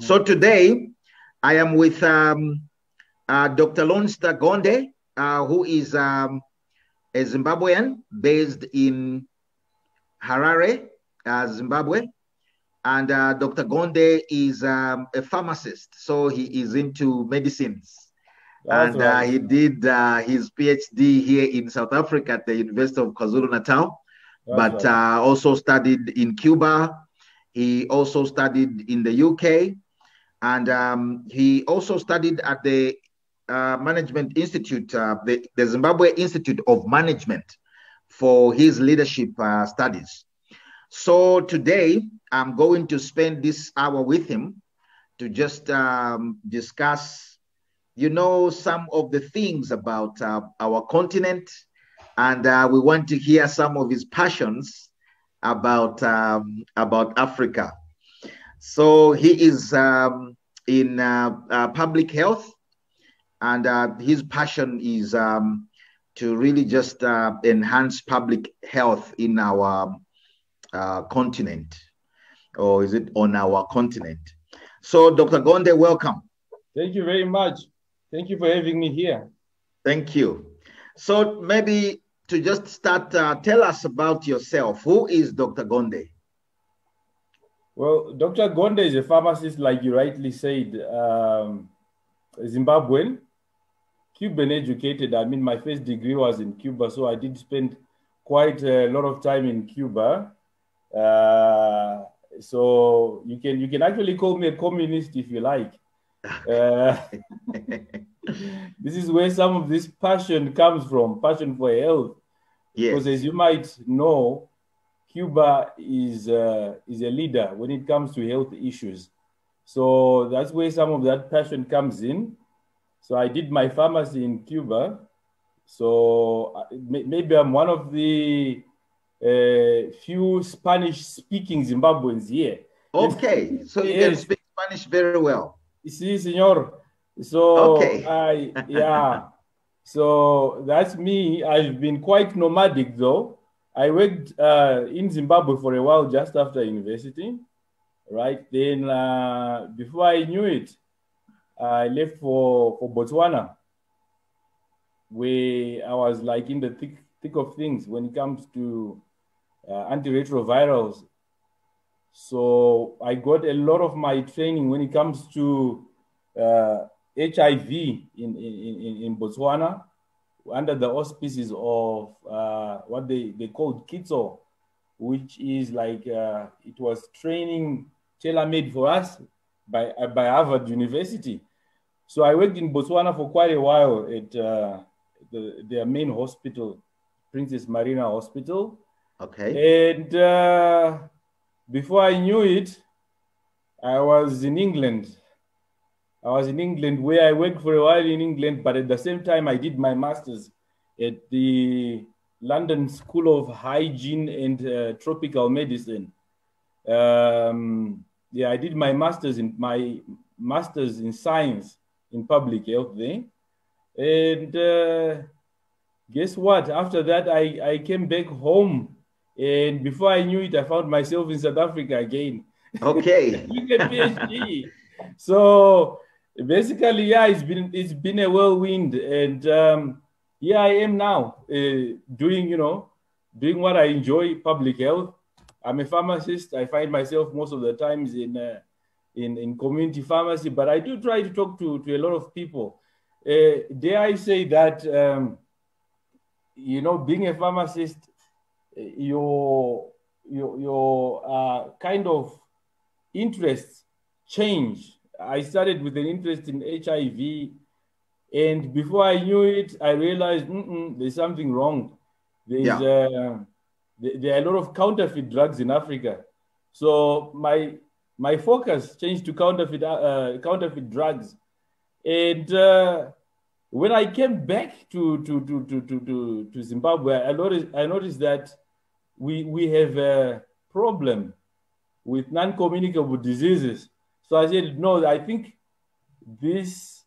So today I am with Dr. Lonster Gonde, who is a Zimbabwean based in Harare, Zimbabwe. And Dr. Gonde is a pharmacist, so he is into medicines. That's right. He did his PhD here in South Africa at the University of KwaZulu-Natal, but also studied in Cuba. He also studied in the UK, and he also studied at the Management Institute, the Zimbabwe Institute of Management, for his leadership studies. So today, I'm going to spend this hour with him to just discuss, you know, some of the things about our continent, and we want to hear some of his passions about Africa. So he is in public health, and his passion is to really just enhance public health in our continent, or is it on our continent? So Dr. Gonde, welcome. Thank you very much. Thank you for having me here. Thank you. So maybe to just start, tell us about yourself. Who is Dr. Gonde? Well, Dr. Gonde is a pharmacist, like you rightly said, Zimbabwean, Cuban educated. I mean, my first degree was in Cuba, so I did spend quite a lot of time in Cuba. So you can actually call me a communist if you like. This is where some of this passion comes from, passion for health. Yes. Because as you might know, Cuba is a leader when it comes to health issues. So that's where some of that passion comes in. So I did my pharmacy in Cuba. So maybe I'm one of the few Spanish-speaking Zimbabweans here. Okay, so you can speak Spanish very well. Sí, señor. So, okay. Yeah. So that's me. I've been quite nomadic, though. I worked in Zimbabwe for a while just after university, right? Then before I knew it, I left for Botswana, where I was like in the thick of things when it comes to antiretrovirals. So I got a lot of my training when it comes to HIV in Botswana, under the auspices of what they called KITSO, which is like, it was training tailor-made for us by Harvard University. So I worked in Botswana for quite a while at their main hospital, Princess Marina Hospital. Okay. And before I knew it, I was in England. I was in England, where I worked for a while in England, but at the same time, I did my master's at the London School of Hygiene and Tropical Medicine. Yeah, I did my master's in science in public health there. And guess what? After that, I came back home. And before I knew it, I found myself in South Africa again. Okay. Doing a PhD. So basically, yeah, it's been a whirlwind, and here I am now doing what I enjoy, public health. I'm a pharmacist. I find myself most of the times in community pharmacy, but I do try to talk to a lot of people. Dare I say that being a pharmacist, your kind of interests change. I started with an interest in HIV, and before I knew it, I realized there's something wrong. There are a lot of counterfeit drugs in Africa. So my focus changed to counterfeit drugs, and when I came back to Zimbabwe, I noticed that we have a problem with non-communicable diseases. So I said, no, I think this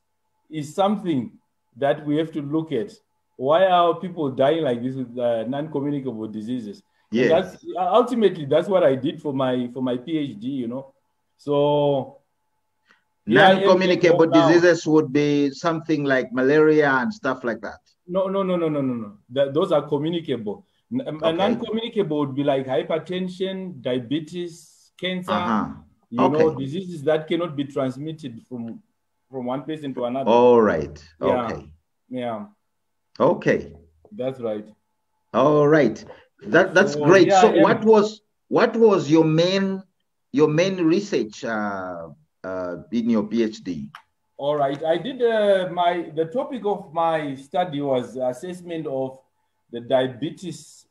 is something that we have to look at. Why are people dying like this with non-communicable diseases? Yes. Ultimately, that's what I did for my PhD, So Non-communicable diseases would be something like malaria and stuff like that. No. Those are communicable. Okay. Non-communicable would be like hypertension, diabetes, cancer, diseases that cannot be transmitted from one person to another. All right. Yeah. Okay. Yeah. Okay. That's right. All right. That's great. Yeah, so what was your main research in your PhD? All right. I did the topic of my study was assessment of the diabetes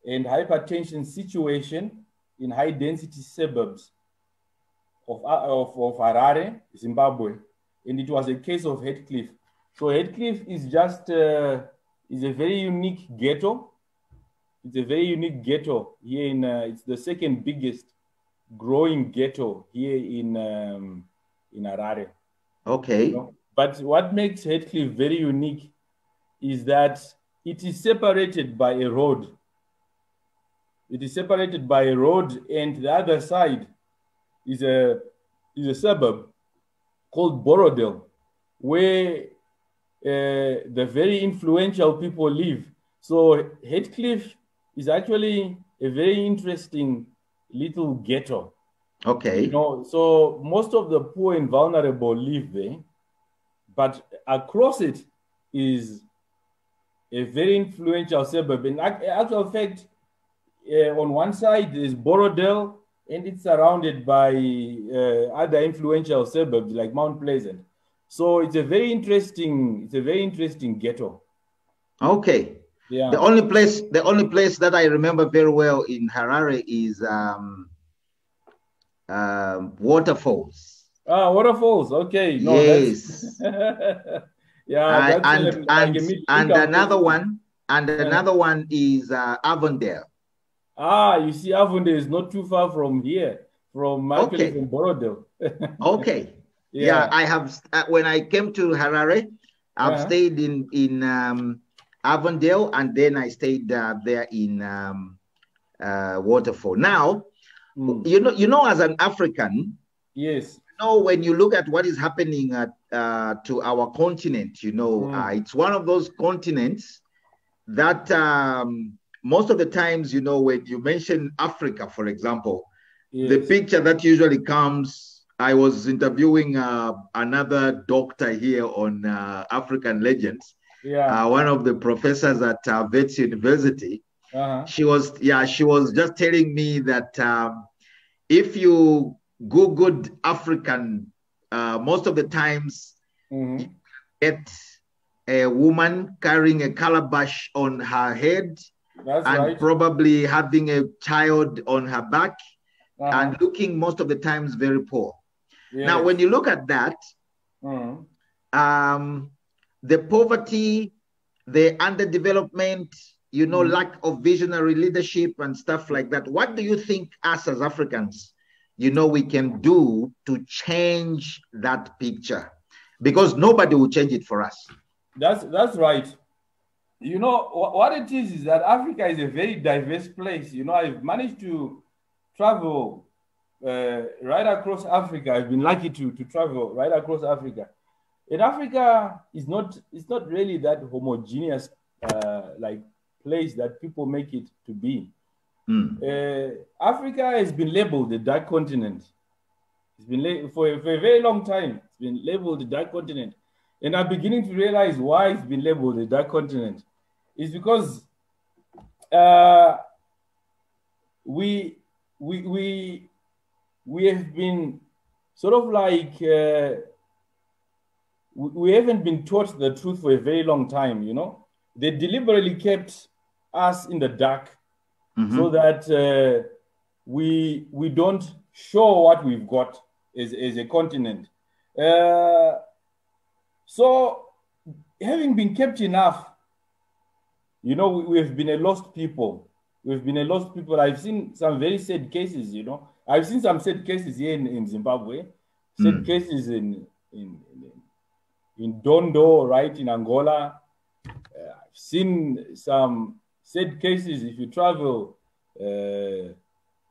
and hypertension situation in high density suburbs of Harare, Zimbabwe, and it was a case of Heathcliff. So Heathcliff is just is a very unique ghetto. It's a very unique ghetto here in. It's the second biggest growing ghetto here in Harare. Okay. But what makes Heathcliff very unique is that it is separated by a road. It is separated by a road, and the other side is a suburb called Borodale, where the very influential people live. So Heathcliff is actually a very interesting little ghetto. Okay. So most of the poor and vulnerable live there, but across it is a very influential suburb. In actual fact, on one side is Borodale, and it's surrounded by other influential suburbs like Mount Pleasant. So it's a very interesting ghetto. Okay. Yeah. The only place that I remember very well in Harare is waterfalls. Waterfalls. Okay. No, yes. Yeah. And another one is Avondale. You see, Avondale is not too far from here, from Borodale. Okay. Yeah, I have. When I came to Harare, I've stayed in Avondale, and then I stayed there in Waterfall. Now, you know, as an African, yes, when you look at what is happening to our continent, it's one of those continents that most of the times, when you mention Africa, for example, the picture that usually comes. I was interviewing another doctor here on African Legends. Yeah. One of the professors at Wits University. She was just telling me that if you Googled African, most of the times you get a woman carrying a calabash on her head. That's and right. Probably having a child on her back and looking most of the times very poor. Yes. Now, when you look at that, the poverty, the underdevelopment, lack of visionary leadership and stuff like that, what do you think us as Africans, we can do to change that picture? Because nobody will change it for us. That's right. What it is that Africa is a very diverse place. I've managed to travel right across Africa. I've been lucky to travel right across Africa. And Africa is not really that homogeneous like place that people make it to be. Africa has been labeled the dark continent. It's been for a very long time. It's been labeled the dark continent. And I'm beginning to realize why it's been labeled the dark continent. It's because we have been sort of like we haven't been taught the truth for a very long time. They deliberately kept us in the dark so that we don't show what we've got as a continent. So having been kept enough, we've been a lost people. We've been a lost people. I've seen some very sad cases, I've seen some sad cases here in Zimbabwe, sad cases in Dondo, right, in Angola. I've seen some sad cases if you travel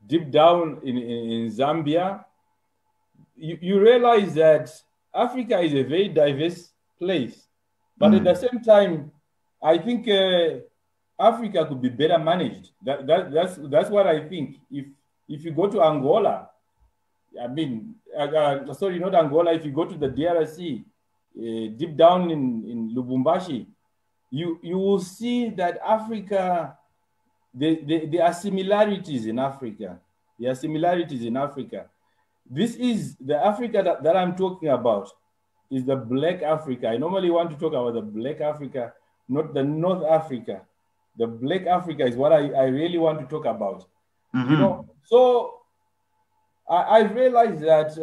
deep down in Zambia. you realize that Africa is a very diverse place, but at the same time, I think Africa could be better managed. That's what I think. If you go to Angola, I mean, sorry, not Angola. If you go to the DRC, deep down in Lubumbashi, you will see that Africa, there are similarities in Africa. There are similarities in Africa. This is the Africa that I'm talking about, is the Black Africa. I normally want to talk about the Black Africa, not the North Africa. The Black Africa is what I really want to talk about. You know, so I realized that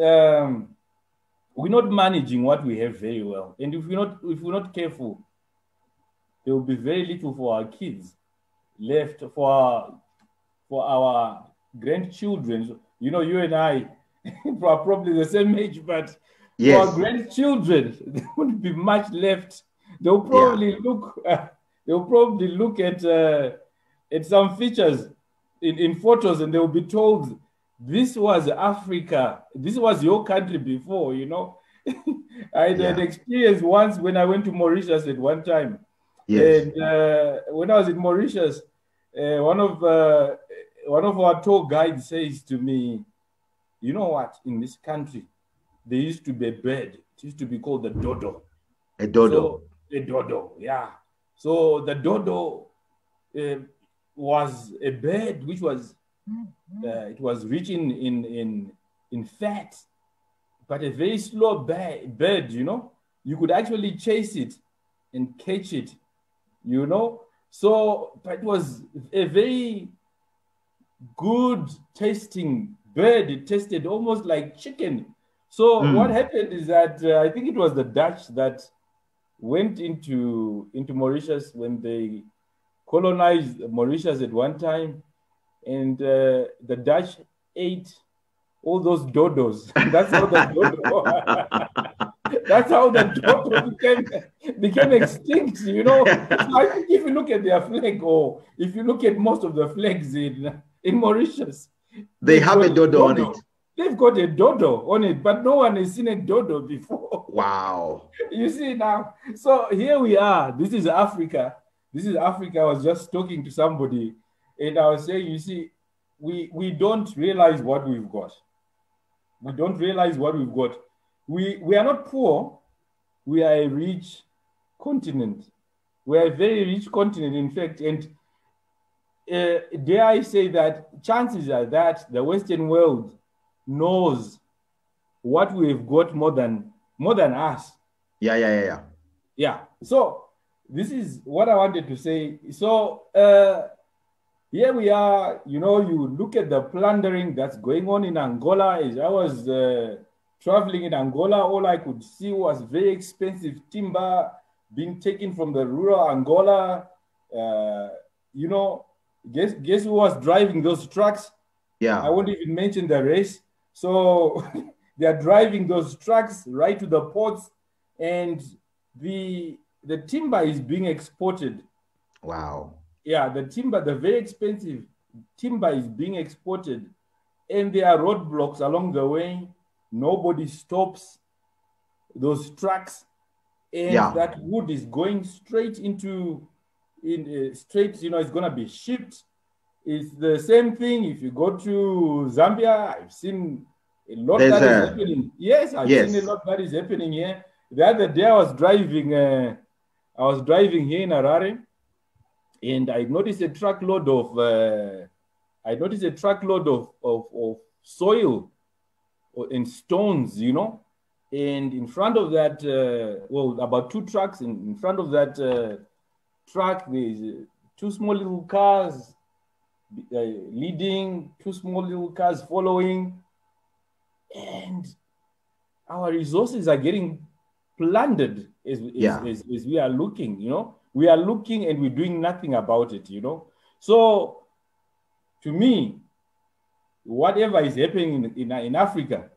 we're not managing what we have very well, and if we're not careful, there will be very little for our kids left, for our grandchildren. You know, you and I are probably the same age, but yes, for our grandchildren, there wouldn't be much left. They'll probably look. They'll probably look at some features in photos, and they'll be told, "This was Africa. This was your country before." You know, I had an experience once when I went to Mauritius at one time. Yes. And when I was in Mauritius, one of our tour guides says to me, "You know what? In this country, there used to be a bird. It used to be called the dodo." A dodo. So, a dodo, yeah. So the dodo was a bird which was it was rich in fat, but a very slow bird. You know, you could actually chase it and catch it. You know, so it was a very good tasting bird. It tasted almost like chicken. So what happened is that I think it was the Dutch that went into Mauritius when they colonized Mauritius at one time, and the Dutch ate all those dodos. That's how the dodo. That's how the dodo became extinct. You know, so I think if you look at their flag, or if you look at most of the flags in Mauritius, they have a dodo on it. They've got a dodo on it, but no one has seen a dodo before. Wow. You see now. So here we are. This is Africa. This is Africa. I was just talking to somebody, and I was saying, you see, we don't realize what we've got. We don't realize what we've got. We are not poor. We are a rich continent. We are a very rich continent, in fact. And dare I say that chances are that the Western world knows what we've got more than us. Yeah. So this is what I wanted to say. So here we are. You know, you look at the plundering that's going on in Angola. As I was traveling in Angola, all I could see was very expensive timber being taken from the rural Angola. You know, guess who was driving those trucks? Yeah. I won't even mention the race. So they are driving those trucks right to the ports, and the timber is being exported. Wow. Yeah, the timber, the very expensive timber is being exported, and there are roadblocks along the way. Nobody stops those trucks, and that wood is going straight into straight. You know, it's gonna be shipped. It's the same thing if you go to Zambia. I've seen a lot that is happening. Yes, I've seen a lot that is happening here. The other day I was driving here in Harare, and I noticed a truckload of soil and stones, you know. And in front of that, about two trucks. In front of that truck, there's two small little cars leading, two small little cars following, and our resources are getting plundered as we are looking. You know, we are looking and we're doing nothing about it. You know, so to me, whatever is happening in Africa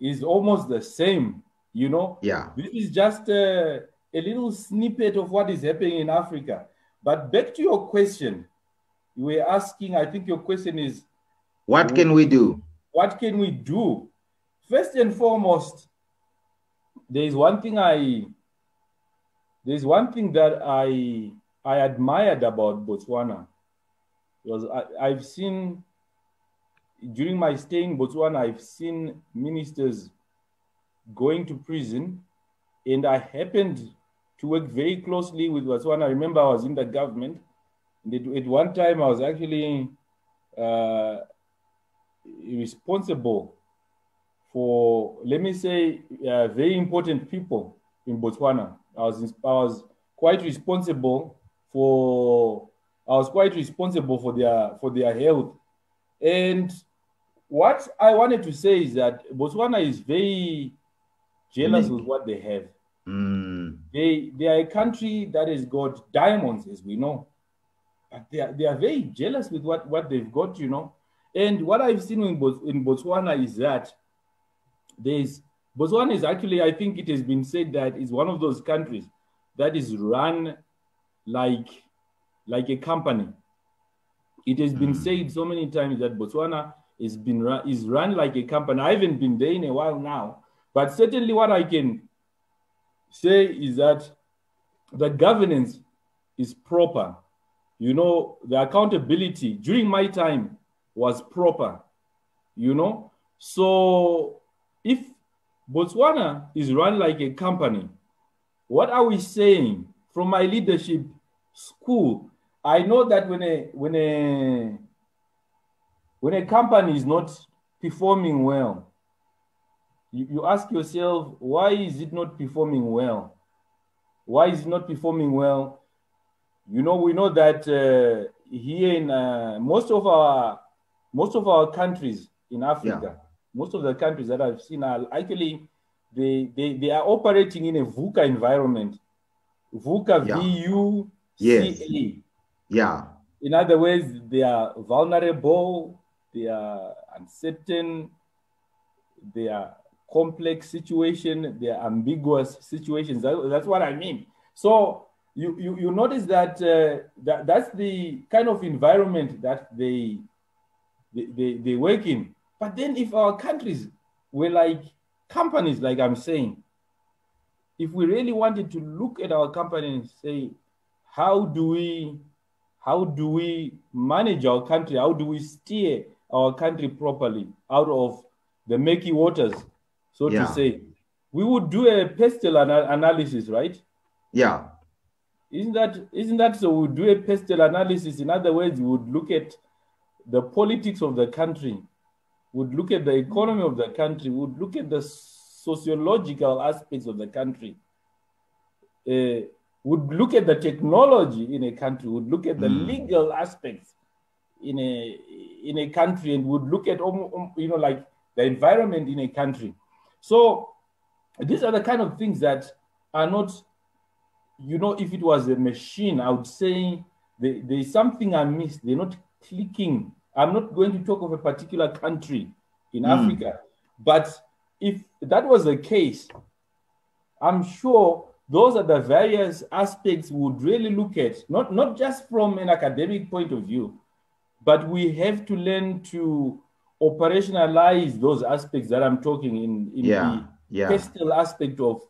is almost the same. You know, this is just a little snippet of what is happening in Africa. But back to your question. You were asking, I think your question is, what can we do? What can we do? first and foremost, there's one thing that I admired about Botswana. Was I've seen, during my stay in Botswana, I've seen ministers going to prison, and I happened to work very closely with Botswana. I remember I was in the government, and at one time I was actually responsible for, let me say, very important people in Botswana. I was quite responsible for their health. And what I wanted to say is that Botswana is very jealous with what they have. They are a country that has got diamonds, as we know, but they are very jealous with what they've got, you know. And what I've seen in Botswana is that Botswana is actually, I think it has been said that is one of those countries that is run like a company. It has been said so many times that Botswana is run like a company. I haven't been there in a while now, but certainly what I can say is that the governance is proper. You know, the accountability during my time was proper, you know. So if Botswana is run like a company, what are we saying? From my leadership school, I know that when a company is not performing well, you ask yourself, why is it not performing well? Why is it not performing well? You know, we know that here in most of our countries in Africa, most of the countries that I've seen are actually, they are operating in a VUCA environment. VUCA, V-U-C-A. Yeah. In other words, they are vulnerable, they are uncertain, they are complex situation, they are ambiguous situations. That's what I mean. So you notice that, that's the kind of environment that they work in. But then if our countries were like companies, like I'm saying, if we really wanted to look at our company and say, how do we manage our country? How do we steer our country properly out of the murky waters, so to say? We would do a pestle analysis, right? Yeah. Isn't that so? We would do a pestle analysis. In other words, we would look at the politics of the country, would look at the economy of the country, would look at the sociological aspects of the country, would look at the technology in a country, would look at the legal aspects in a country, and would look at, you know, like the environment in a country. So these are the kind of things that are not, you know, if it was a machine, I would say there's something amiss. They're not clicking. I'm not going to talk of a particular country in Africa, but if that was the case, I'm sure those are the various aspects we would really look at, not just from an academic point of view, but we have to learn to operationalize those aspects that I'm talking in the pestle aspect of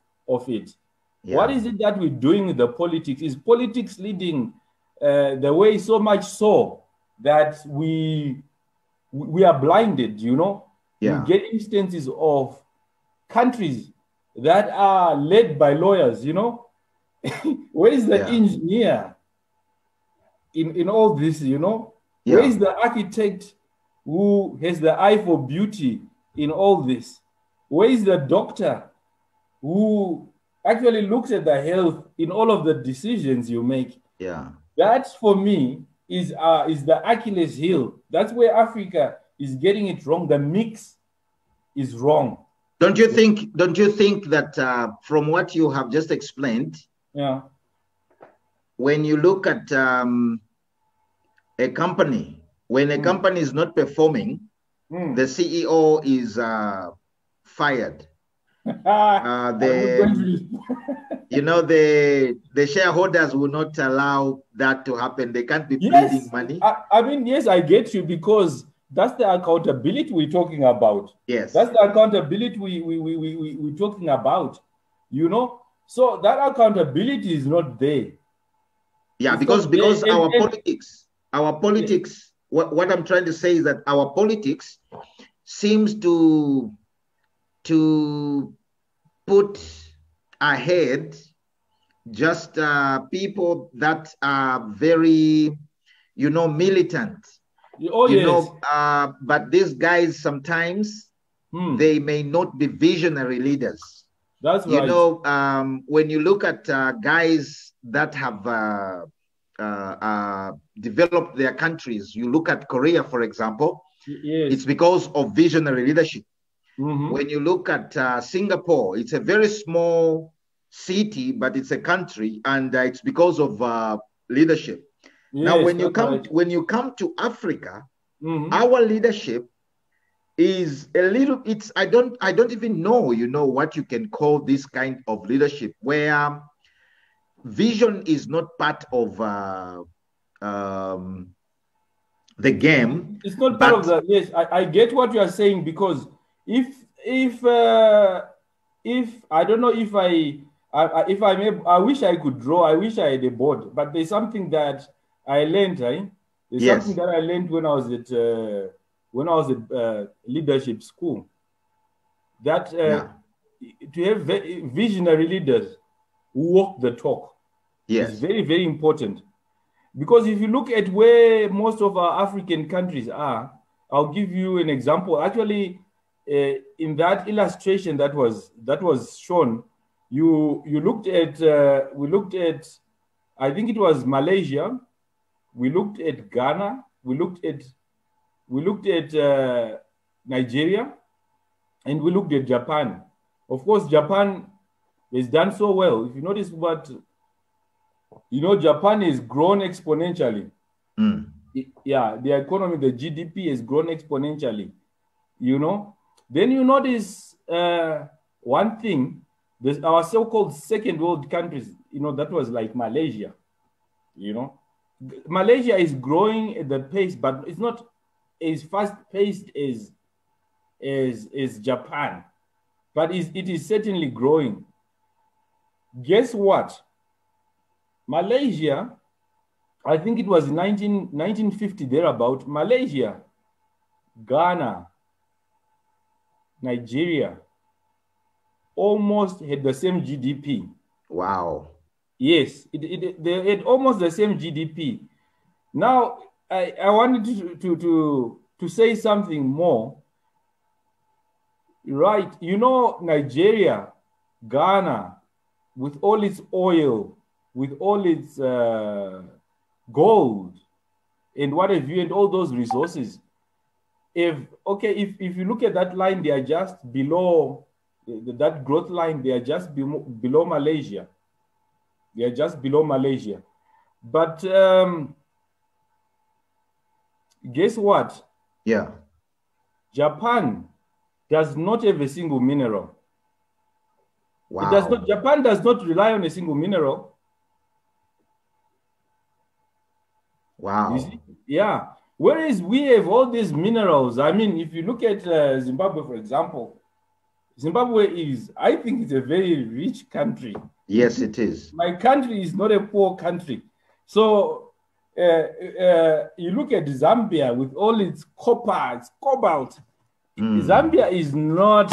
it. Yeah. What is it that we're doing with the politics? Is politics leading the way so much so that we are blinded, you know? You get instances of countries that are led by lawyers, you know? Where is the engineer in all this, you know? Where is the architect who has the eye for beauty in all this? Where is the doctor who actually looks at the health in all of the decisions you make? Yeah. That, for me, is the Achilles heel. That's where Africa is getting it wrong. The mix is wrong. Don't you think that from what you have just explained, when you look at a company, when a company is not performing, the CEO is fired. You know, the shareholders will not allow that to happen. They can't be bleeding money. I mean, yes, I get you, because That's the accountability we're talking about. Yes. That's the accountability we're talking about, you know. So that accountability is not there. Yeah, it's because there. Our politics, what I'm trying to say is that our politics seems to put ahead just people that are very, militant. Oh, yes. But these guys sometimes they may not be visionary leaders. That's right. When you look at guys that have developed their countries, you look at Korea, for example. Yes. It's because of visionary leadership. Mm-hmm. When you look at Singapore, it's a very small city, but it's a country, and it's because of leadership. Yes, now, when you come to Africa, our leadership is a little. I don't even know. What you can call this kind of leadership, where vision is not part of the game. It's not part of the. Yes, I get what you are saying, because if I don't know if I may, I wish I could draw. I wish I had a board, but there's something that I learned. Right? There's something that I learned when I was at leadership school. That to have visionary leaders who walk the talk is very, very important. Because if you look at where most of our African countries are, I'll give you an example. Actually, in that illustration that was shown, we looked at, I think it was Malaysia, we looked at Ghana, we looked at Nigeria, and we looked at Japan. Of course, Japan has done so well. If you notice Japan has grown exponentially. Yeah, the economy, the GDP has grown exponentially. Then you notice one thing, our so-called second world countries, that was like Malaysia. Malaysia is growing at the pace, but it's not as fast-paced as Japan. But it is certainly growing. Guess what? Malaysia, I think it was 1950 thereabout, Malaysia, Ghana, Nigeria almost had the same GDP. Wow. Yes, they had almost the same GDP. Now, I wanted to say something more. Right, Nigeria, Ghana, with all its oil, with all its gold, and what have you, and all those resources. If you look at that line, they are just below that growth line. They are just below Malaysia. They are just below Malaysia. But guess what? Yeah. Japan does not have a single mineral. Wow. Japan does not rely on a single mineral. Wow. You see? Yeah. Whereas we have all these minerals. I mean, if you look at Zimbabwe, for example, I think it's a very rich country. Yes, it is. My country is not a poor country. So you look at Zambia with all its copper, its cobalt. Zambia is not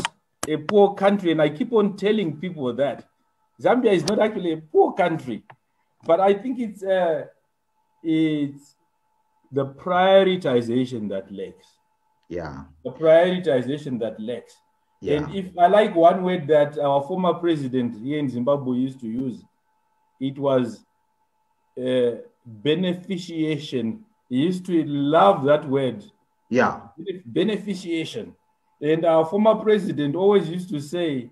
a poor country, and I keep on telling people that Zambia is not actually a poor country, but I think it's the prioritization that lacks. Yeah. The prioritization that lacks. Yeah. And if I like one word that our former president here in Zimbabwe used to use, it was beneficiation. He used to love that word. Yeah. Beneficiation. And our former president always used to say,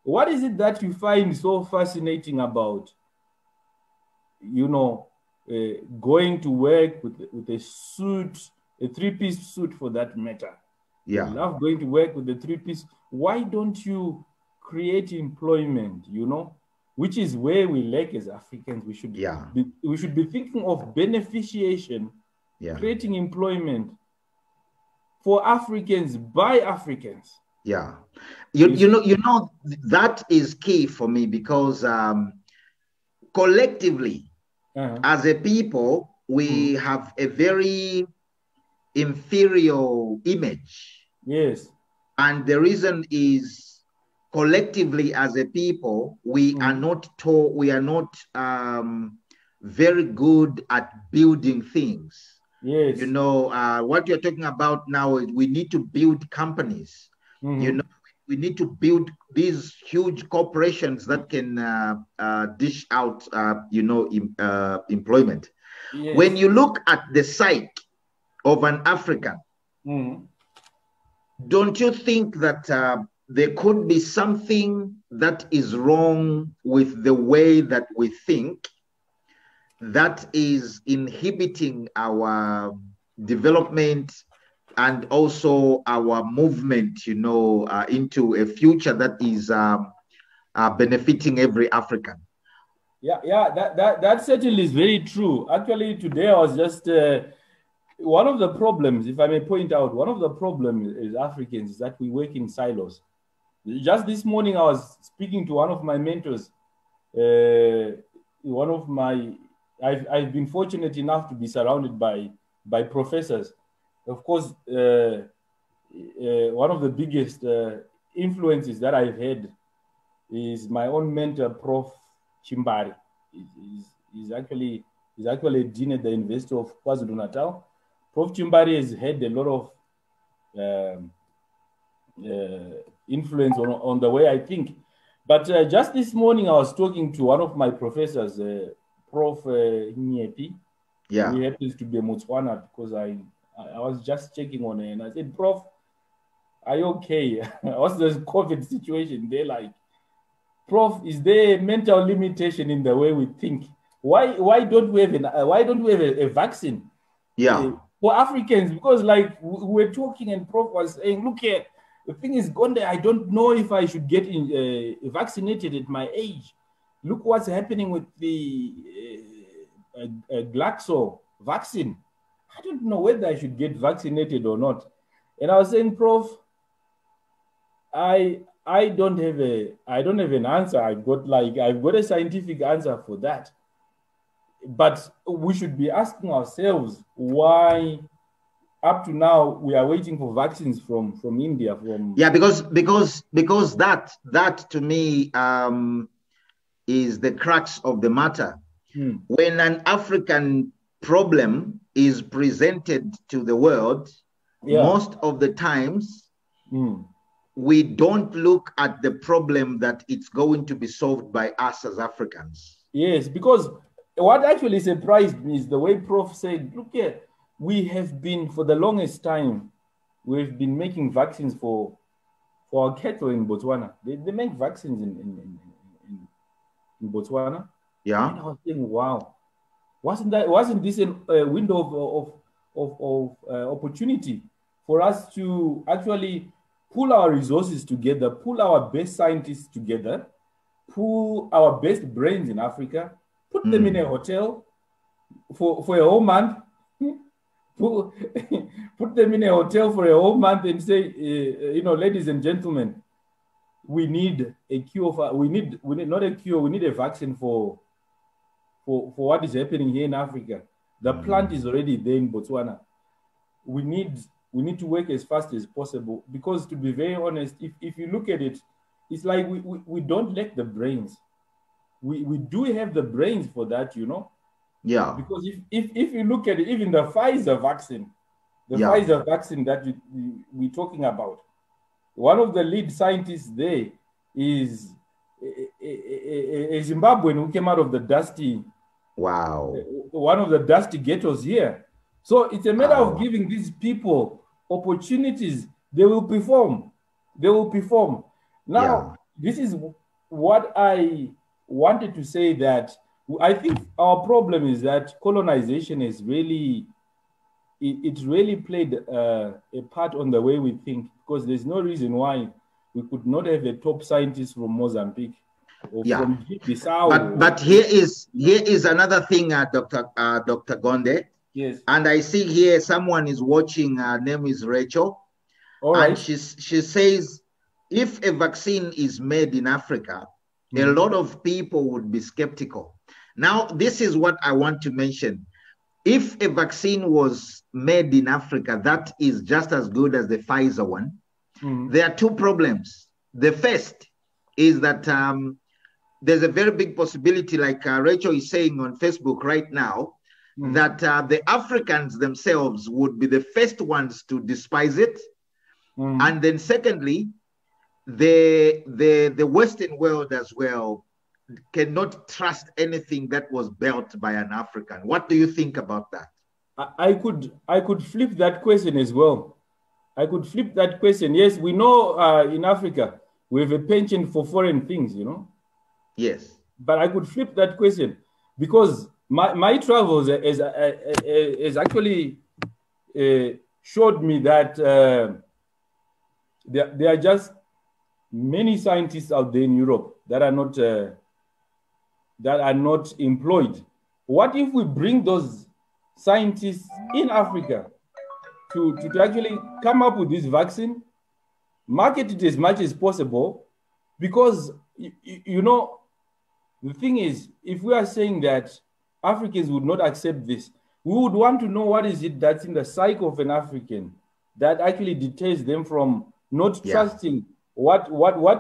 what is it that you find so fascinating about, going to work with a suit, a three-piece suit for that matter? Yeah. You love going to work with the three-piece. Why don't you create employment, which is where we lack as Africans? We should be thinking of beneficiation, creating employment. for Africans by Africans. Yeah. You know, that is key for me because collectively, as a people, we have a very inferior image. Yes. And the reason is collectively as a people, we are not very good at building things. Yes. You know, what you're talking about now is we need to build companies. You know, we need to build these huge corporations that can dish out, employment. Yes. When you look at the psyche of an African, don't you think that there could be something that is wrong with the way that we think that is inhibiting our development and also our movement, into a future that is benefiting every African? Yeah, that certainly is very true. Actually, today I was just one of the problems, if I may point out, one of the problems is Africans is that we work in silos. Just this morning, I was speaking to one of my mentors. I've been fortunate enough to be surrounded by professors. Of course, one of the biggest influences that I've had is my own mentor, Prof. Chimbari. He's actually a dean at the University of KwaZulu-Natal. Prof. Chimbari has had a lot of influence on the way I think. But just this morning, I was talking to one of my professors, Prof. Nyepi. Yeah. He happens to be a Motswana because I was just checking on her and I said, Prof, are you okay? What's the COVID situation? They're like, Prof, is there a mental limitation in the way we think? Why don't we have a vaccine? Yeah. For Africans? Because like we're talking and Prof was saying, look here, the thing is gone there. I don't know if I should get vaccinated at my age. Look what's happening with the Glaxo vaccine. I don't know whether I should get vaccinated or not. And I was saying, Prof, I don't have an answer. I've got a scientific answer for that. But we should be asking ourselves why up to now we are waiting for vaccines from India. Because that to me is the crux of the matter. When an African problem is presented to the world, most of the times we don't look at the problem that it's going to be solved by us as Africans. Yes, because what actually surprised me is the way Prof said, look here, we have been, for the longest time, we've been making vaccines for our cattle in Botswana. They make vaccines in Botswana. Yeah. And I was saying, wow, wasn't this a window of opportunity for us to actually pull our resources together, pull our best scientists together, pull our best brains in Africa, put them in a hotel for a whole month, put them in a hotel for a whole month and say, ladies and gentlemen, we need a cure we need not a cure, we need a vaccine for what is happening here in Africa. The plant is already there in Botswana. We need to work as fast as possible because, to be very honest, if you look at it, it's like we don't lack the brains. We do have the brains for that, Yeah. Because if you look at it, even the Pfizer vaccine, Pfizer vaccine that we're talking about, one of the lead scientists there is a Zimbabwean who came out of the dusty. Wow. One of the dusty ghettos here. So it's a matter of giving these people opportunities. They will perform. Now, this is what I wanted to say, that I think our problem is that colonization has really played a part on the way we think, because there's no reason why we could not have a top scientist from Mozambique or from Bissau. But here is another thing, Dr. Gonde. Yes. And I see here someone is watching. Her name is Rachel. All right. And she says, if a vaccine is made in Africa, a lot of people would be skeptical. Now, this is what I want to mention. If a vaccine was made in Africa, that is just as good as the Pfizer one. There are two problems. The first is that there's a very big possibility, like Rachel is saying on Facebook right now, that the Africans themselves would be the first ones to despise it. And then secondly, the Western world as well cannot trust anything that was built by an African. What do you think about that? I could flip that question as well. I could flip that question. Yes, we know in Africa we have a penchant for foreign things, you know. Yes. But I could flip that question because my travels has actually showed me that there are just many scientists out there in Europe that are not employed. What if we bring those scientists in Africa to actually come up with this vaccine, market it as much as possible? Because you know, the thing is, if we are saying that Africans would not accept this, we would want to know what is it that's in the psyche of an African that actually deters them from not trusting what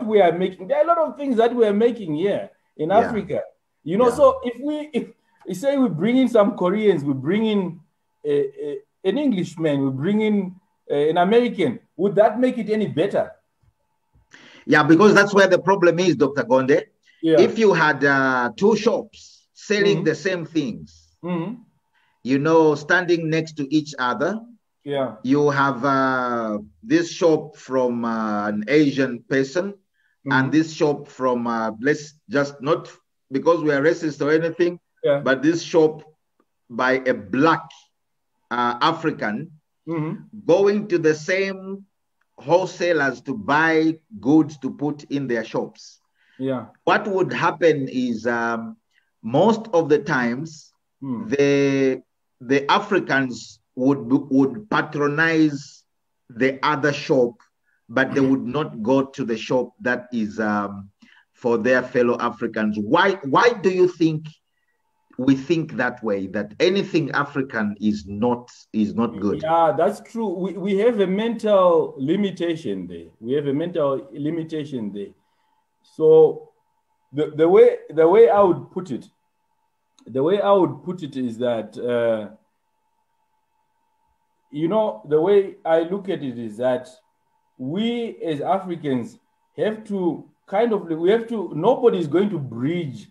we are making. There are a lot of things that we are making here in Africa. You know, so if we say we bring in some Koreans, we bring in an Englishman, we bring in an American, would that make it any better? Yeah, because that's where the problem is, Dr. Gonde. Yeah. If you had two shops selling the same things, you know, standing next to each other, you have this shop from an Asian person and this shop from, let's just not because we are racist or anything, but this shop by a black African going to the same wholesalers to buy goods to put in their shops. Yeah. What would happen is most of the times the Africans would patronize the other shop, but they would not go to the shop that is for their fellow Africans. Why do you think we think that way, that anything African is not good? Yeah, that's true. We have a mental limitation there. So the way I would put it is that you know, the way I look at it is that we as Africans have to nobody is going to bridge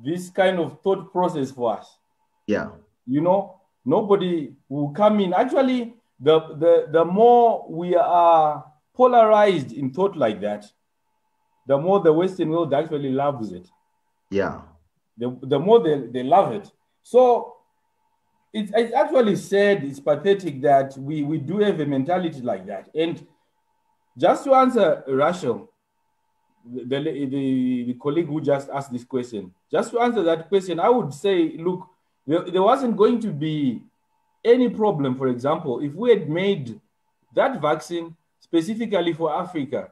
this kind of thought process for us. Yeah. You know, nobody will come in. Actually, the more we are polarized in thought like that, the more the Western world actually loves it. Yeah. The more they love it. So it's actually sad, it's pathetic that we do have a mentality like that. And just to answer Rachel, the colleague who just asked this question, just to answer that question, I would say, look, there wasn't going to be any problem, for example, if we had made that vaccine specifically for Africa.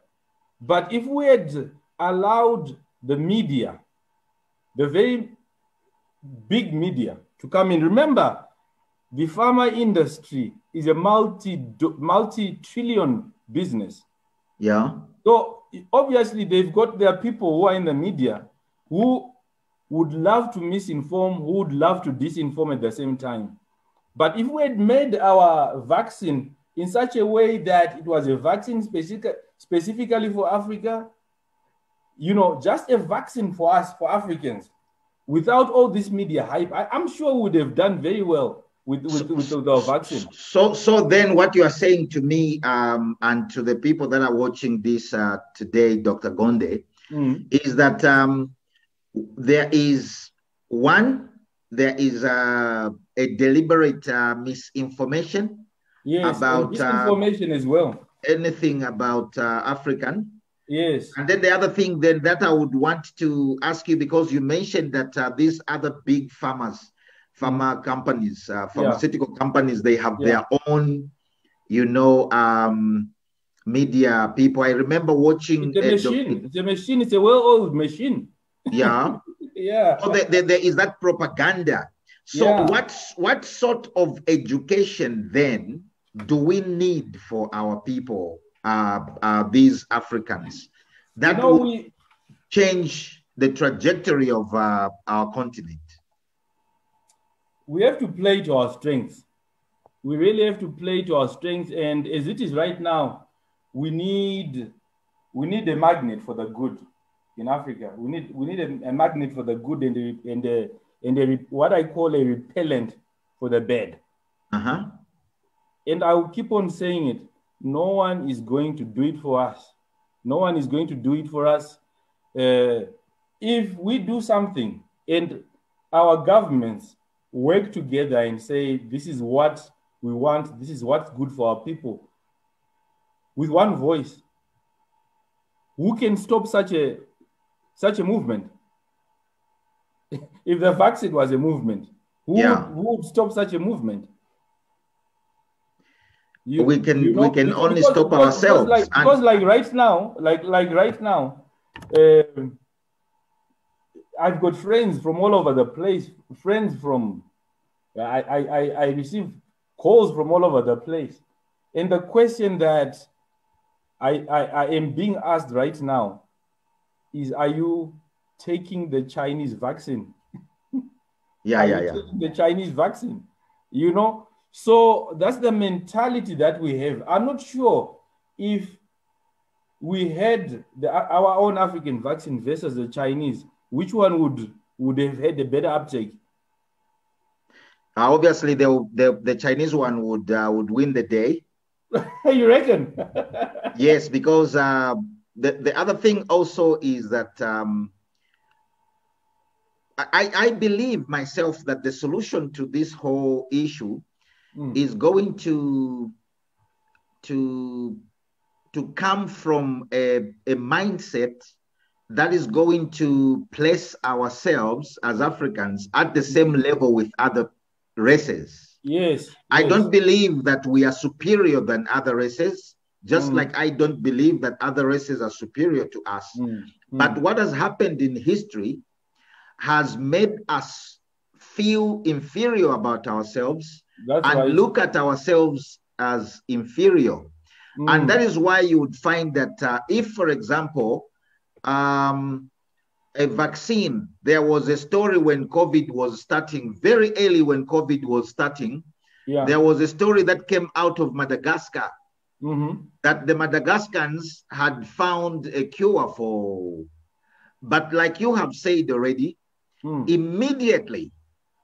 But if we had allowed the media, the very big media, to come in, remember, the pharma industry is a multi-trillion business. Yeah. So obviously they've got their people who are in the media who would love to misinform, who would love to disinform at the same time. But if we had made our vaccine in such a way that it was a vaccine specifically for Africa, you know, just a vaccine for us, for Africans, without all this media hype, I'm sure we would have done very well with the vaccine. So then what you are saying to me and to the people that are watching this today, Dr. Gonde, is that there is a deliberate misinformation about disinformation as well. Anything about African. Yes. And then the other thing then that I would want to ask you, because you mentioned that these other big farmers, pharma companies, pharmaceutical companies, they have their own, you know, media people. I remember watching it's a machine. It's a well-oiled machine. Yeah. Yeah. So there is that propaganda. So what sort of education then do we need for our people, these Africans, that will change the trajectory of our continent? We have to play to our strengths. We really have to play to our strengths. And as it is right now, we need a magnet for the good in Africa. We need a magnet for the good and what I call a repellent for the bad. And I will keep on saying it. No one is going to do it for us. No one is going to do it for us. If we do something and our governments work together and say, this is what we want, this is what's good for our people, with one voice, who can stop such a movement? If the vaccine was a movement, who would stop such a movement? We can only stop ourselves. Because right now, I've got friends from all over the place. Friends from, I receive calls from all over the place, and the question that I am being asked right now is, are you taking the Chinese vaccine? Taking the Chinese vaccine, you know? So that's the mentality that we have. I'm not sure if we had our own African vaccine versus the Chinese, which one would have had a better uptake? Obviously, the Chinese one would win the day. You reckon? Yes, because the other thing also is that I believe myself that the solution to this whole issue is going to come from a mindset that is going to place ourselves as Africans at the same level with other races. Yes. I don't believe that we are superior than other races, just like I don't believe that other races are superior to us. But what has happened in history has made us feel inferior about ourselves look at ourselves as inferior. And that is why you would find that if, for example, a vaccine, there was a story when COVID was starting, very early when COVID was starting, there was a story that came out of Madagascar, that the Madagascans had found a cure for, but like you have said already, immediately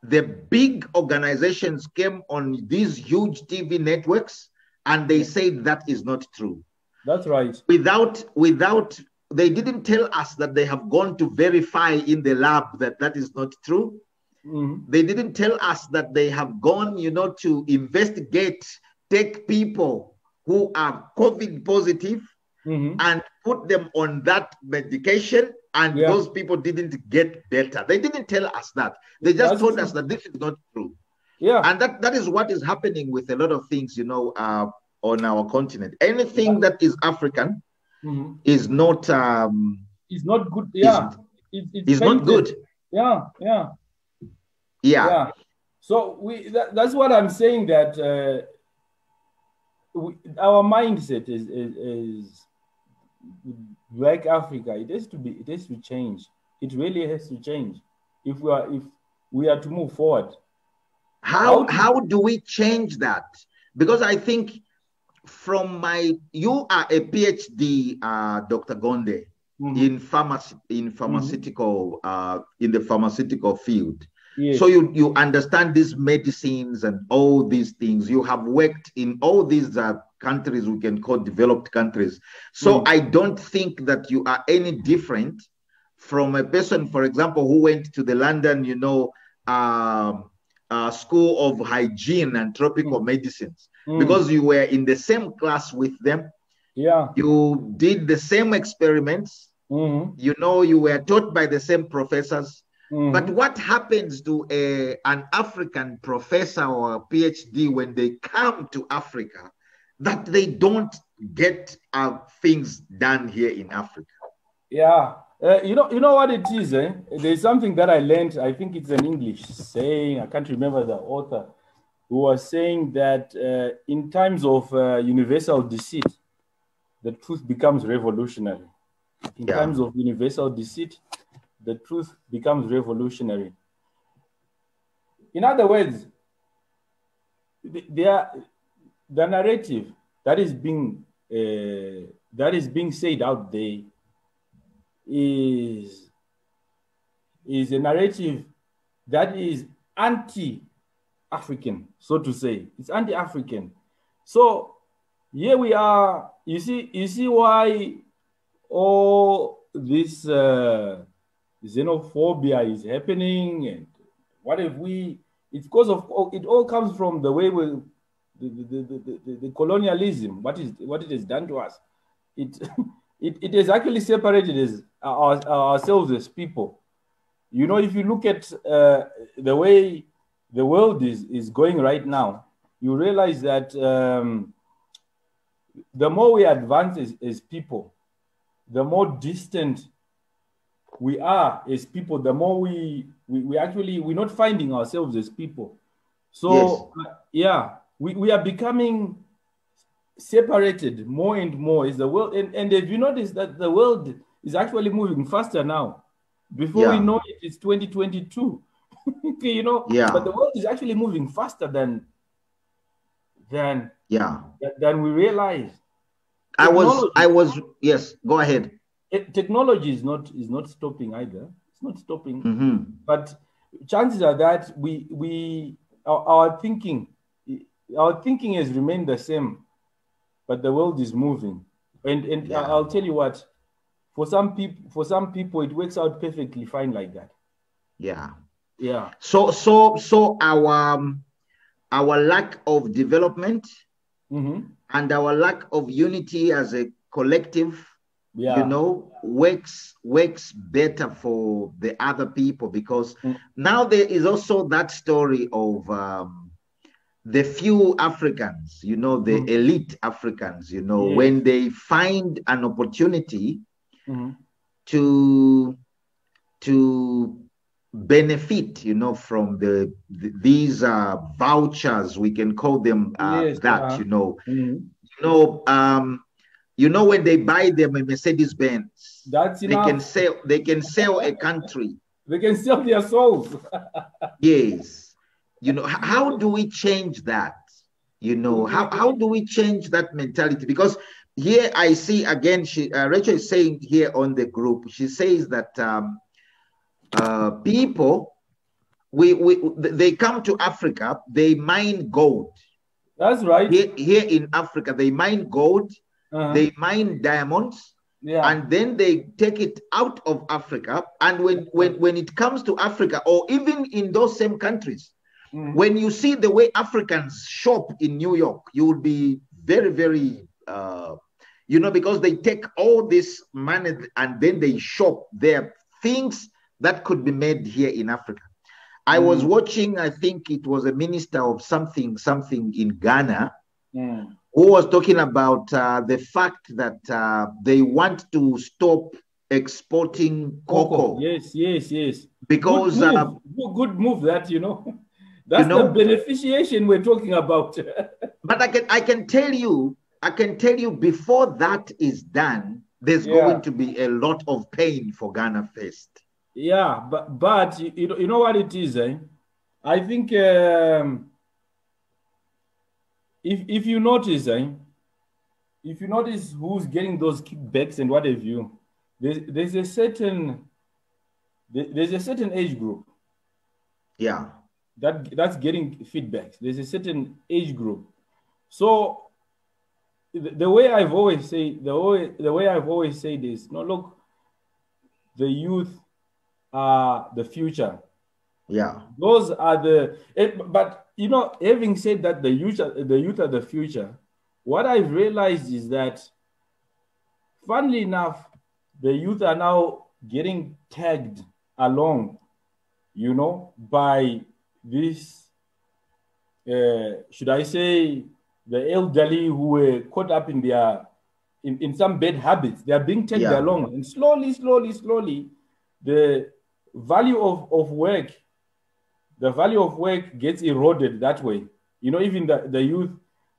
the big organizations came on these huge TV networks and they said that is not true. That's right. Without they didn't tell us that they have gone to verify in the lab that is not true. They didn't tell us that they have gone, to investigate, take people who are COVID positive and put them on that medication, and those people didn't get better. They didn't tell us that. They just told us that this is not true. And that is what is happening with a lot of things, on our continent. Anything that is African is not it's not good. It's not good. So that's what I'm saying, that our mindset is like Africa. It has to change. It really has to change if we are to move forward. How do we change that? Because I think you are a PhD, Dr. Gonde, in pharmaceutical, in the pharmaceutical field. Yes. So you understand these medicines and all these things. You have worked in all these countries we can call developed countries. So I don't think that you are any different from a person, for example, who went to the London, School of Hygiene and Tropical Medicines, because you were in the same class with them. You did the same experiments. You were taught by the same professors. But what happens to an African professor or a PhD when they come to Africa that they don't get things done here in Africa? Yeah. You know what it is, eh? There's something that I learned. I think it's an English saying. I can't remember the author, who was saying that in times of universal deceit, the truth becomes revolutionary. In times of universal deceit, the truth becomes revolutionary. In other words, the narrative that is being said out there is a narrative that is anti-African, so to say. It's anti-African. So here we are. You see why all this xenophobia is happening, and what if we? It's because of it all comes from the way the colonialism. What it has done to us. It has actually separated ourselves as people. You know, if you look at the way the world is going right now, you realize that the more we advance as people, the more distant we are as people, the more we're not finding ourselves as people. So we are becoming separated more and more. Is the world, and have you noticed that the world is actually moving faster now? Before we know it, it's 2022. You know, but the world is actually moving faster than we realize. Yes, go ahead. Technology is not stopping either. It's not stopping, but chances are that our thinking has remained the same, but the world is moving. And I'll tell you what, for some people it works out perfectly fine like that. Yeah. So our lack of development and our lack of unity as a collective, you know, works better for the other people, because now there is also that story of the few Africans, you know, the elite Africans, you know, when they find an opportunity to benefit, you know, from these vouchers, we can call them you know, when they buy them a Mercedes Benz, that's enough. They can sell a country. They can sell their souls. Yes. You know, how do we change that? You know, how do we change that mentality? Because here I see again, Rachel is saying here on the group, she says that people, they come to Africa, they mine gold. That's right. Here in Africa, they mine gold, they mine diamonds, and then they take it out of Africa. And when it comes to Africa, or even in those same countries, when you see the way Africans shop in New York, you will be very, very, you know, because they take all this money and then they shop their things that could be made here in Africa. I was watching, I think it was a minister of something in Ghana, who was talking about the fact that they want to stop exporting cocoa. Yes. Because good move that, you know. That's the beneficiation we're talking about. But I can tell you before that is done, there's going to be a lot of pain for Ghana first. Yeah, but you know what it is, eh? I think if you notice, who's getting those kickbacks and what have you, there's a certain age group. Yeah. That's getting feedbacks. There's a certain age group. So the way I've always said is, no, look, the youth are the future. Yeah. Those are but you know, having said that, the youth are the future, what I've realized is that, funnily enough, the youth are now getting tagged along you know, by this, should I say, the elderly who were caught up in their, in some bad habits. They are being taken along, and slowly, the value of work, gets eroded that way. You know, even the youth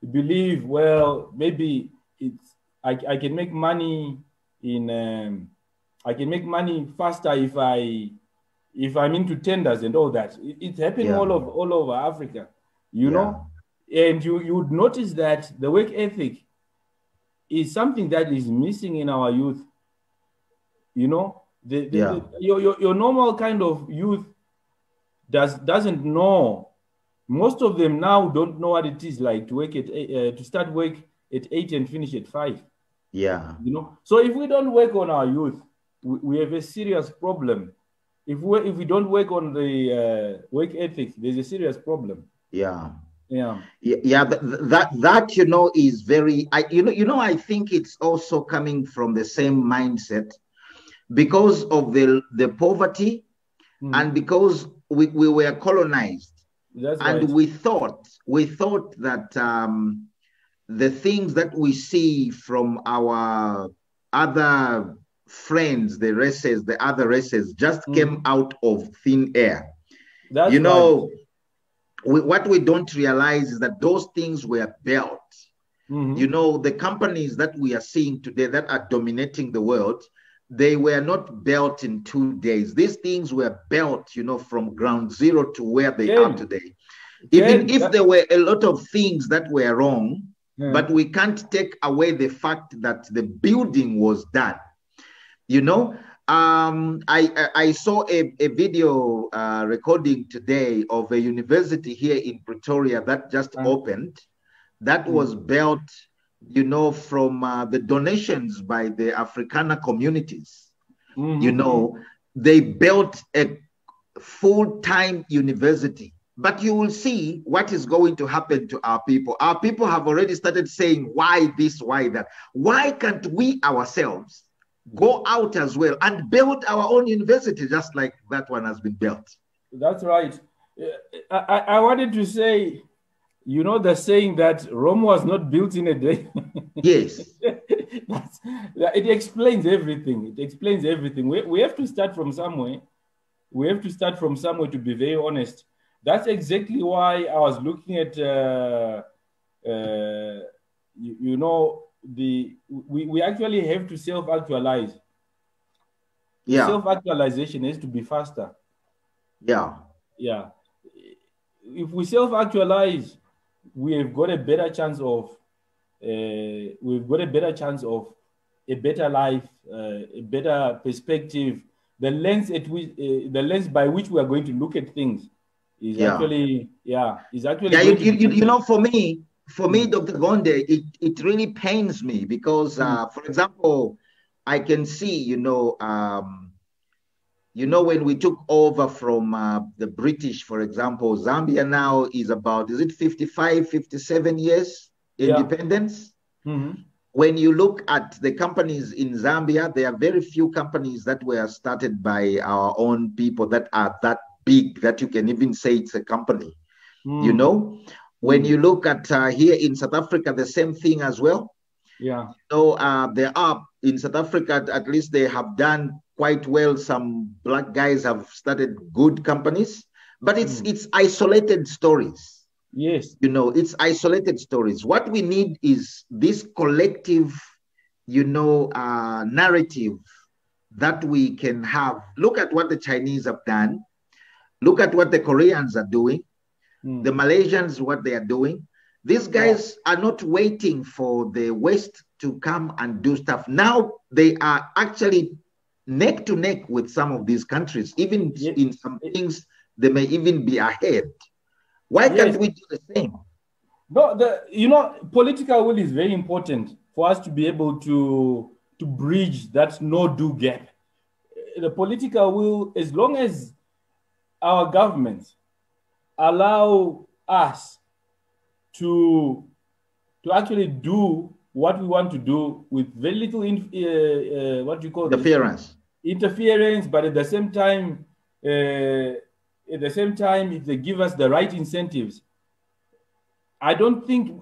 believe, well, maybe I can make money I can make money faster if I'm into tenders and all that. It's happening all over Africa, you know, and you would notice that the work ethic is something that is missing in our youth. You know, your normal kind of youth doesn't know. Most of them now don't know what it is like to work to start work at 8 and finish at 5. Yeah. You know, so if we don't work on our youth, we have a serious problem. If we don't work on the work ethic, there's a serious problem. Yeah. Yeah. Yeah. That you know is very. I think it's also coming from the same mindset because of the poverty, and because we were colonized. That's and right. we thought that the things that we see from our other friends, the other races, just came out of thin air. That's you know, right. what we don't realize is that those things were built. You know, the companies that we are seeing today that are dominating the world, they were not built in 2 days. These things were built, you know, from ground zero to where they are today. Even if there were a lot of things that were wrong, but we can't take away the fact that the building was done. You know, I saw a video recording today of a university here in Pretoria that just opened, that was built, you know, from the donations by the Afrikaner communities. You know, they built a full-time university. But you will see what is going to happen to our people. Our people have already started saying, why this, why that? Why can't we ourselves go out as well and build our own university just like that one has been built? That's right. I wanted to say, you know, the saying that Rome was not built in a day. Yes. It explains everything. It explains everything. We have to start from somewhere. We have to start from somewhere, to be very honest. That's exactly why I was looking at, you know, we actually have to self-actualize. Yeah. Self-actualization has to be faster. Yeah. Yeah. If we self-actualize, we have got a better chance of, a better life, a better perspective. The lens by which we are going to look at things is actually. You know, for me, Dr. Gonde, it really pains me because, for example, I can see, you know, when we took over from the British, for example, Zambia now is about, is it 55, 57 years independence? When you look at the companies in Zambia, there are very few companies that were started by our own people that are that big that you can even say it's a company. You know, when you look at here in South Africa, the same thing as well. Yeah. So there are in South Africa, at least they have done quite well. Some black guys have started good companies, but it's isolated stories. Yes. You know, it's isolated stories. What we need is this collective, you know, narrative that we can have. Look at what the Chinese have done. Look at what the Koreans are doing. The Malaysians, what they are doing. These guys are not waiting for the West to come and do stuff. Now they are actually neck to neck with some of these countries. Even in some things, they may even be ahead. Why can't we do the same? No, you know, political will is very important for us to be able to bridge that no-do gap. The political will, as long as our governments allow us to actually do what we want to do with very little interference, but at the same time at the same time, if they give us the right incentives, I don't think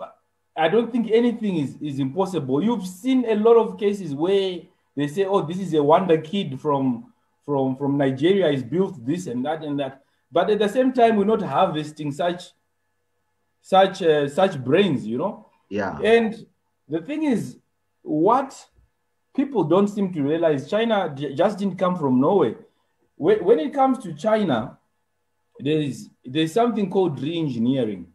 anything is impossible. You've seen a lot of cases where they say, "Oh, this is a wonder kid from Nigeria. He's built this and that and that." But at the same time, we're not harvesting such brains, you know. Yeah. And the thing is, what people don't seem to realize, China just didn't come from nowhere. When it comes to China, there's something called re-engineering.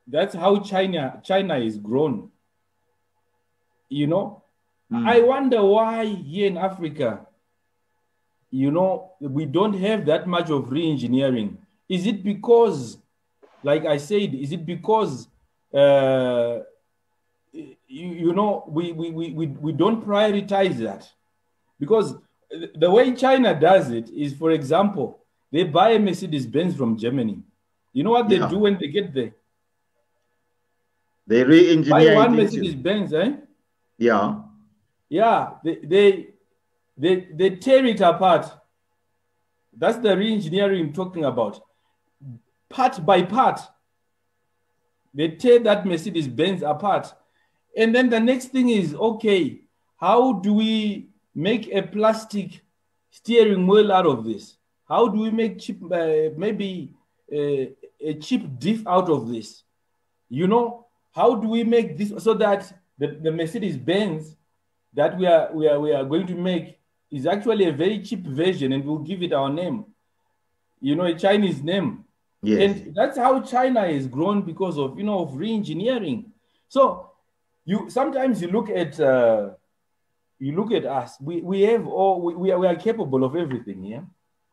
That's how China is grown. You know, I wonder why here in Africa, you know, we don't have that much of re-engineering. Is it because, like I said, is it because you know, we don't prioritize that? Because the way China does it is, for example, they buy a Mercedes-Benz from Germany. You know what they do when they get there? They re-engineer one Mercedes-Benz, eh? Yeah. Yeah, they tear it apart. That's the re-engineering I'm talking about. Part by part, they tear that Mercedes-Benz apart. And then the next thing is, okay, how do we make a plastic steering wheel out of this? How do we make cheap, maybe a cheap diff out of this? You know, how do we make this so that the Mercedes-Benz that we are going to make is actually a very cheap version, and we'll give it our name, you know, a Chinese name. Yes. And that's how China is grown, because of, you know, of re-engineering. So sometimes you look at us. We are capable of everything. Yeah,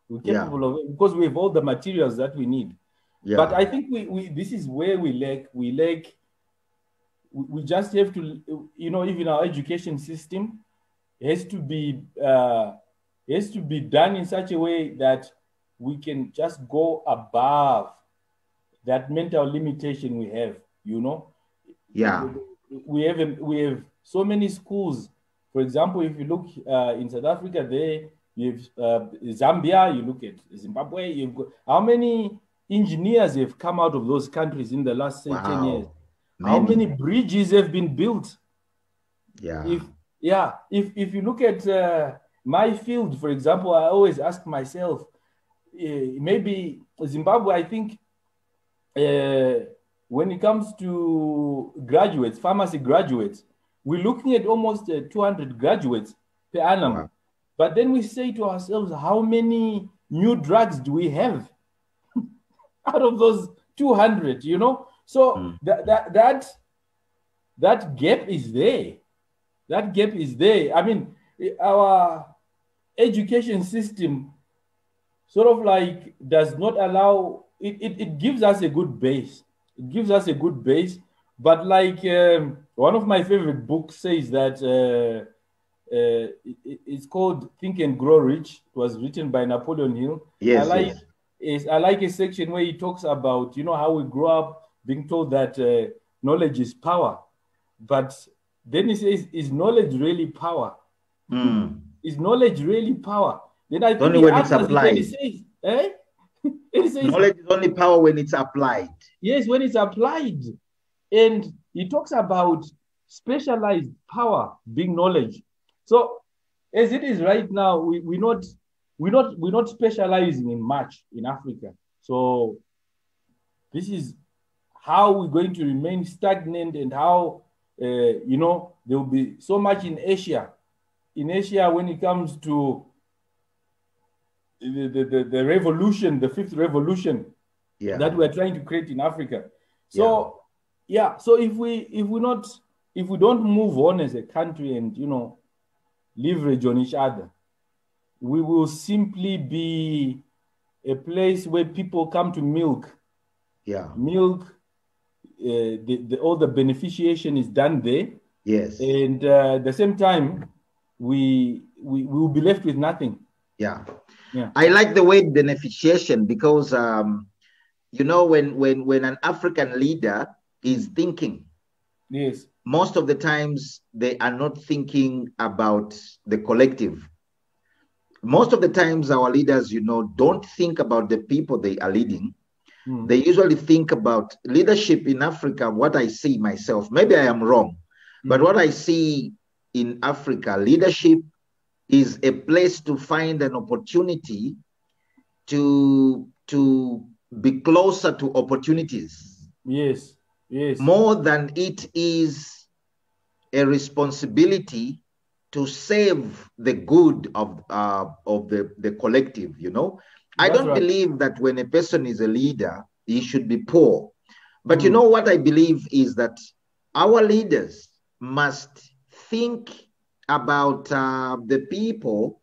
we're capable of it because we have all the materials that we need. Yeah. But I think this is where we lack. We just have to, you know, even our education system has to be done in such a way that we can just go above that mental limitation we have, you know. Yeah. We have so many schools. For example, if you look in South Africa, there you have Zambia, you look at Zimbabwe, you've got how many engineers have come out of those countries in the last 10 years? How many bridges have been built? Yeah. If you look at my field, for example, I always ask myself, maybe Zimbabwe, I think when it comes to graduates, pharmacy graduates, we're looking at almost 200 graduates per annum. Wow. But then we say to ourselves, how many new drugs do we have out of those 200, you know? So that gap is there. That gap is there. I mean, our education system sort of like does not allow, it gives us a good base. It gives us a good base. But like one of my favorite books says that it's called Think and Grow Rich. It was written by Napoleon Hill. Yes, I like a section where he talks about, you know, how we grow up being told that knowledge is power. But then he says, is knowledge really power? Is knowledge really power? Then I think only when it's applied. He says, eh? He says, knowledge is only power when it's applied. Yes, when it's applied. And he talks about specialized power being knowledge. So as it is right now, we're not specializing in much in Africa. So this is how we're going to remain stagnant, and how you know, there will be so much in Asia. In Asia, when it comes to the revolution, the fifth revolution that we're trying to create in Africa. So so if we don't move on as a country and, you know, leverage on each other, we will simply be a place where people come to milk. Milk, all the beneficiation is done there. Yes. And at the same time, we will be left with nothing. Yeah. I like the word beneficiation because you know, when an African leader is thinking, yes, most of the times they are not thinking about the collective. most of the times our leaders, don't think about the people they are leading. They usually think about leadership in Africa. What I see myself, maybe I am wrong, but what I see in Africa, leadership is a place to find an opportunity to be closer to opportunities. Yes, yes. More than it is a responsibility to save the good of the collective, I don't believe that when a person is a leader, he should be poor. But what I believe is that our leaders must think about the people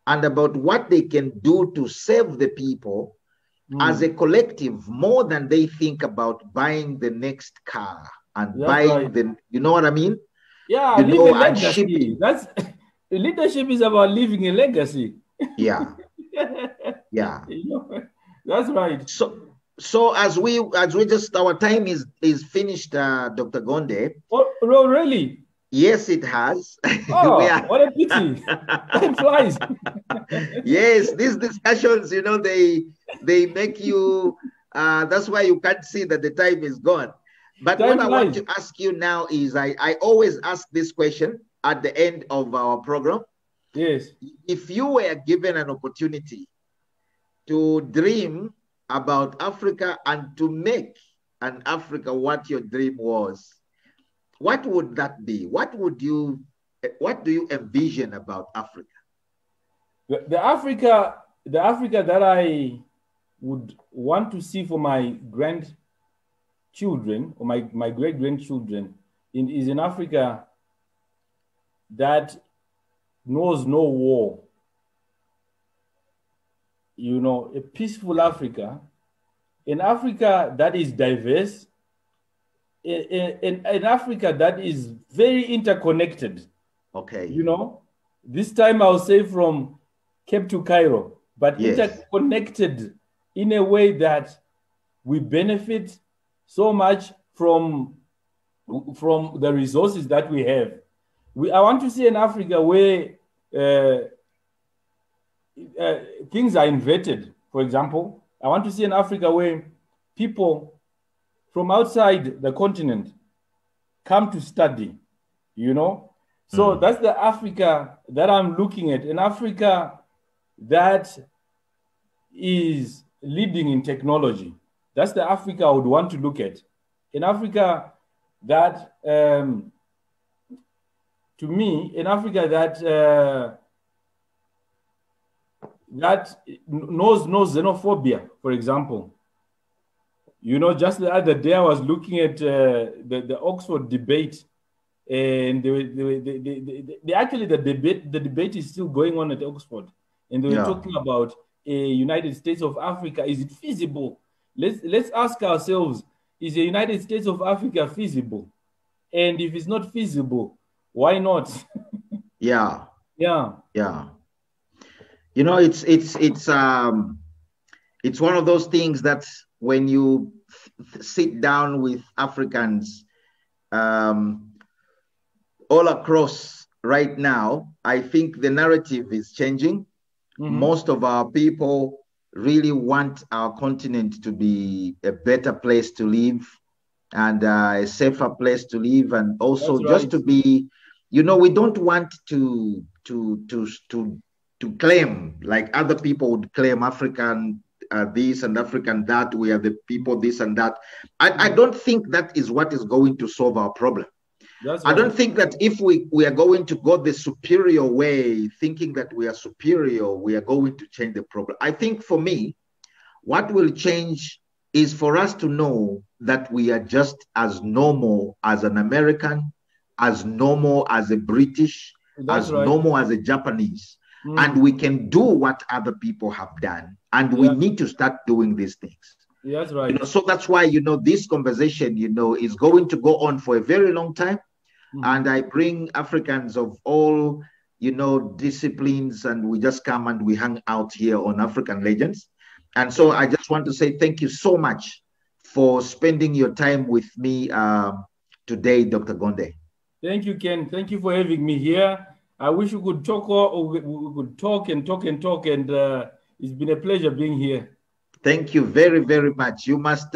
and about what they can do to save the people as a collective, more than they think about buying the next car and buying the, you know what I mean? Yeah, leaving a legacy. That's leadership is about leaving a legacy. Yeah. Yeah. That's right. So as we just, our time is finished, Dr. Gonde. Oh, really? Yes, it has. Oh, what a pity. Time flies. Yes, these discussions, they make you, that's why you can't see that the time is gone. But what I want to ask you now is, I always ask this question at the end of our program. Yes. If you were given an opportunity to dream about Africa and to make an Africa what your dream was, what would that be? What do you envision about Africa? The Africa that I would want to see for my grandchildren or my great-grandchildren is an Africa that knows no war. A peaceful Africa, an Africa that is diverse, an Africa that is very interconnected. Okay. This time I'll say from Cape to Cairo, but interconnected in a way that we benefit so much from the resources that we have. I want to see an Africa where things are inverted. For example, I want to see an Africa where people from outside the continent come to study, So that's the Africa that I'm looking at, an Africa that is leading in technology. That's the Africa I would want to look at. An Africa that, to me, an Africa that knows no xenophobia, for example. Just the other day I was looking at the Oxford debate, and the debate is still going on at Oxford, and they were talking about a United States of Africa. Is it feasible? Let's ask ourselves: is the United States of Africa feasible? And if it's not feasible, why not? Yeah. It's one of those things that when you sit down with Africans all across right now, I think the narrative is changing. Most of our people really want our continent to be a better place to live and a safer place to live, and also just to be, we don't want to claim like other people would claim African this and African that, we are the people this and that. I don't think that is what is going to solve our problem. I don't think that if we are going to go the superior way, thinking that we are superior, we are going to change the problem. I think for me, what will change is for us to know that we are just as normal as an American, as normal as a British, normal as a Japanese. And we can do what other people have done. And we need to start doing these things. That's right. So that's why, this conversation, is going to go on for a very long time. And I bring Africans of all, disciplines, and we just come and we hang out here on African Legends. And so I just want to say thank you so much for spending your time with me today, Dr. Gonde. Thank you, Ken. Thank you for having me here. I wish we could talk, or we could talk and talk and talk, and it's been a pleasure being here. Thank you very, very much. You must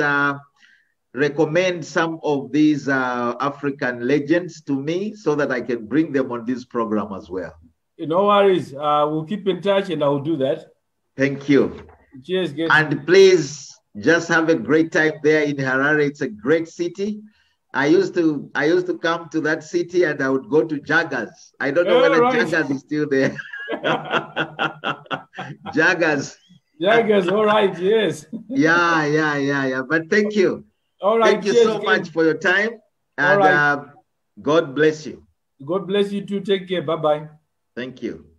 recommend some of these African legends to me so that I can bring them on this program as well. No worries. We'll keep in touch, and I'll do that. Thank you. Cheers, Getty. And please just have a great time there in Harare. It's a great city. I used to come to that city and I would go to Jaggers. I don't know whether Jaggers is still there. Jaggers. Jaggers, all right, yes. Yeah. But thank you. All right. Thank you so much for your time. And God bless you. God bless you too. Take care. Bye-bye. Thank you.